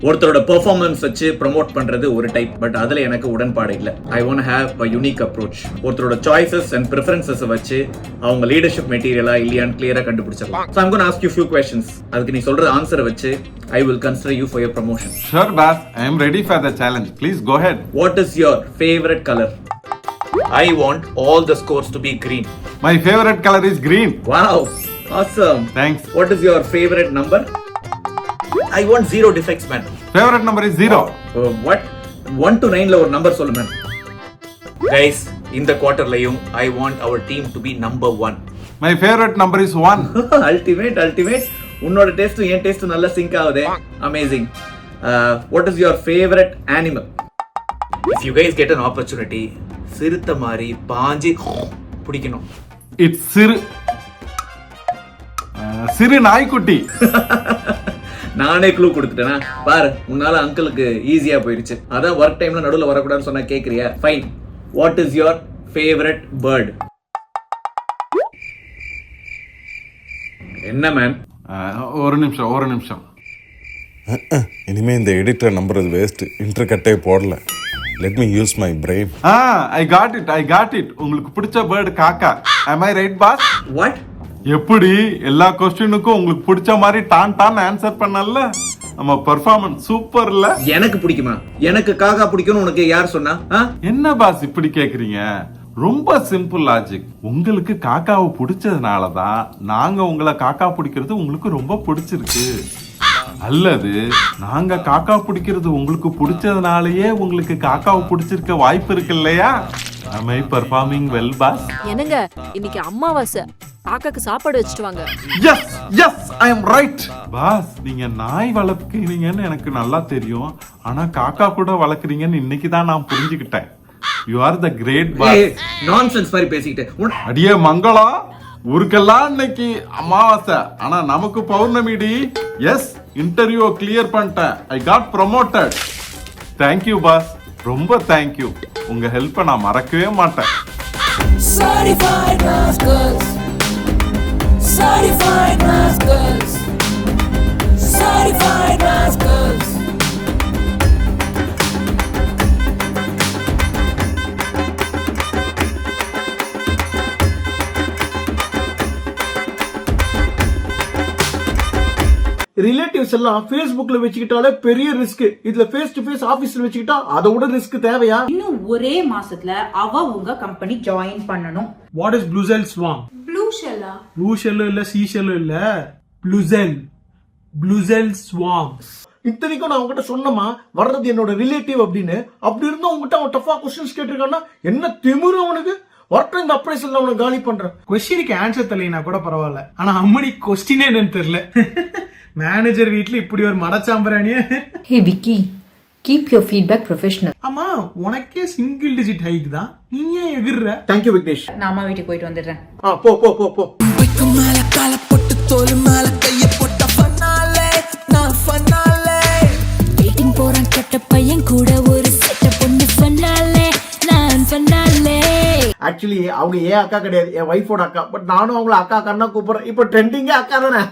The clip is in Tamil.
ஒருத்தரோட பெர்ஃபார்மன்ஸ் வச்சு ப்ரோமோட் பண்றது ஒரு டைப், பட் அதுல எனக்கு உடன்பாடு இல்ல. I want have a unique approach. ஒருத்தரோட சாய்ஸஸ் அண்ட் பிரெஃபரன்சஸ் வச்சு அவங்க லீடர்ஷிப் மெட்டீரியலா இல்லையான்னு கிளியரா கண்டுபிடிச்சிடலாம். So I'm going to ask you few questions. அதுக்கு நீ சொல்ற ஆன்சரை வச்சு I will consider you for your promotion. Sure boss, I am ready for the challenge. Please go ahead. What is your favorite color? I want all the scores to be green. My favorite color is green. Wow, awesome. Thanks. What is your favorite number? I want 0 defects, man. Favorite number is 0. What? 1 to 9 ல ஒரு நம்பர் சொல்லு man. Guys, இந்த குவார்ட்டர்லயும் I want our team to be number 1. My favorite number is 1. Ultimate. உன்னோட டேஸ்டும் என் டேஸ்டும் நல்லா சிங்க் ஆகுது. Amazing. What is your favorite animal? If you guys get an opportunity, சிறுத்தை மாதிரி பாஞ்சி பிடிக்கணும். It's சிறு நாய்க்குட்டி. நானே க்ளூ கொடுத்துட்டேனா பாரு, உன்னால அங்கிளுக்கு ஈஸியா போயிடுச்சு. அதான் ஒர்க் டைம்ல நடுவுல வரக்கூடாதுன்னு சொன்னா கேக்குறியா? Fine. What is your favourite bird? என்ன மேன்? ஒரு நிமிஷம். இனிமே இந்த எடிட்டர் நம்புறது வேஸ்ட். இன்டர் கட்டே போடல. Let me use my brain. I got it. உங்களுக்கு பிடிச்ச பேர்டு காக்கா. Am I right boss? What? எப்படி எல்லா क्वेश्चनக்கும் உங்களுக்கு பிடிச்ச மாதிரி டான் ஆன்சர் பண்ணல? நம்ம பெர்ஃபார்மன்ஸ் சூப்பர்ல. எனக்கு பிடிக்குமா? எனக்கு காக்கா பிடிக்கும்னு உனக்கு யார் சொன்னா? என்ன பாஸ் இப்படி கேக்குறீங்க? ரொம்ப சிம்பிள் லாஜிக். உங்களுக்கு காக்காவை பிடிச்சதுனால தான் நாங்க உங்களை காக்கா பிடிக்கிறது உங்களுக்கு ரொம்ப பிடிச்சிருக்கு. அல்லது நாங்க காக்கா பிடிக்கிறது உங்களுக்கு பிடிச்சதுனாலயே உங்களுக்கு காக்காவை பிடிச்சிருக்க வாய்ப்பு இருக்கு இல்லையா? Am I performing well boss? என்னங்க இன்னைக்கு அம்மாவாசை, காக்காக்கு சாப்பாடு வச்சிட்டு வாங்க. Yes, I am right. Boss, நீங்க நாய் வளர்க்கிறீங்கன்னு எனக்கு நல்லா தெரியும். ஆனா காக்கா கூட வளர்க்குறீங்கன்னு இன்னைக்கு தான் நான் புரிஞ்சுக்கிட்டேன். You are the great boss. Nonsense மாதிரி பேசிக்கிட்டு. அடியே மங்களா, ஊருக்கெல்லாம் இன்னைக்கு அமாவாசை, ஆனா நமக்கு பௌர்ணமிடி. எஸ், இன்டர்வியூ கிளியர் பண்ணிட்டேன். I got promoted. Thank you boss. ரொம்ப thank you. உங்க ஹெல்ப்பை நான் மறக்கவே மாட்டேன். Certified rascals. Certified rascals. Certified rascals. Relatives எல்லாம் Facebookல வச்சுக்கிட்டாலே பெரிய ரிஸ்க். இதுல ஃபேஸ் டு ஃபேஸ் ஆபீஸ்ல வச்சுக்கிட்டா அதோட ரிஸ்க் தேவையா? இன்னும் ஒரே மாசத்துல அவ உங்க கம்பெனி ஜாயின் பண்ணனும். What is blue shell swam? Blue ஷெல்லா? ப்ளூ ஷெல் இல்ல, சீ ஷெல் இல்ல, ப்ளூ ஷெல் ஸ்வாம். இத்தனைக்கும் நான் உங்ககிட்ட சொன்னமா வர்றது என்னோட ரிலேட்டிவ் அப்படின்னு. அப்படி இருந்தா உங்ககிட்ட அவன் டஃபா क्वेश्चंस கேட்டிருக்கானா என்ன திமிரு அவனுக்கு? வரட்டும் இந்த அப்ரைசல்ல அவனை காலி பண்றேன். क्वेश्चनக்கு ஆன்சர் தெரியலனா கூட பரவாயில்ல, ஆனா அம்மனி क्वेश्चन என்னன்னு தெரியல. மேனேஜர் வீட்ல இப்படி ஒரு மடச்சாம்பரானிய. Hey Vicky, keep your feedback professional. ஆமா, உனக்கே சிங்கிள் டிஜிட் ஹைக் தான், நீ ஏன் எகிர்ற? Thank you Vignesh. நான் அம்மா வீட்டுக்கு போயிட்டு வந்துடுறேன். போ. வைக்கு மேல கால போட்டு தோல் மேல கைய போட்ட பண்ணாலே நான் பண்ணாலே. டேட்டிங் போறான் கட்ட பையன் கூட ஒரு செட்ட பொண்ணு பண்ணாலே நான் பண்ணாலே. ஆக்சுவலி அவங்க ஏன் அக்கா கிடையாது, என் வைஃபோட அக்கா. பட் நானும் அவங்கள அக்கா அக்கா கூப்பிடுறேன். இப்போ ட்ரெண்டிங்கே அக்கா தானே.